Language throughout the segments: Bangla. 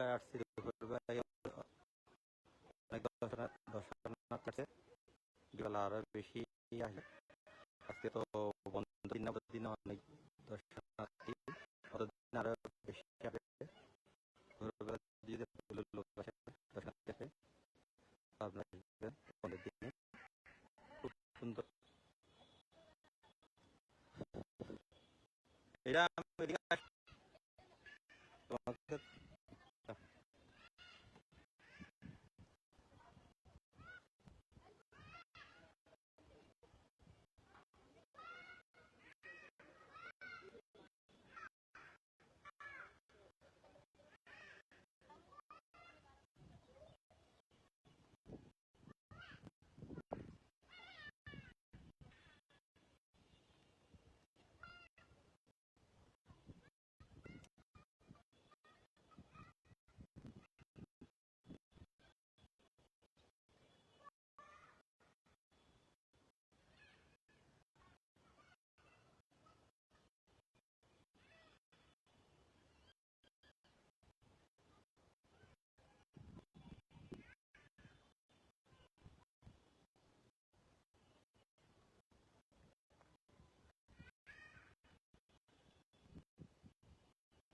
দুপুরবেলায় আসছি, দুপুরবেলায় অনেক দর্শনার্থী আছে, বিকালে আরো বেশি আসে। আজকে তো বন্ধ দিন না, দিন অনেক দর্শনার্থী, অতদিন আরো বেশি আসবে। দুপুরবেলা যদি লোক আসে, দর্শনার্থী আসে, আপনারা আসবেন বন্ধের দিনে, খুব সুন্দর। এটা আমি ওইদিকে তোমাকে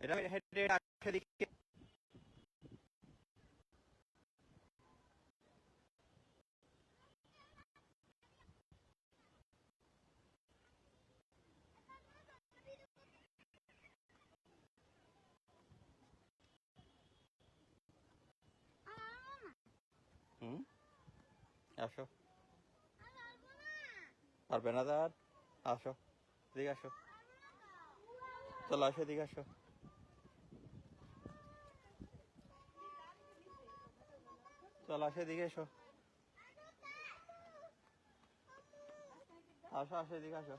এটা হেঁটে আসে দিকে। হুম, আসো। পারবে না তার, আসো এদিকে আসো, চলো আসো এদিকে আসো, চলো আসো এদিকে এসো, আসো আসো এদিকে আসো।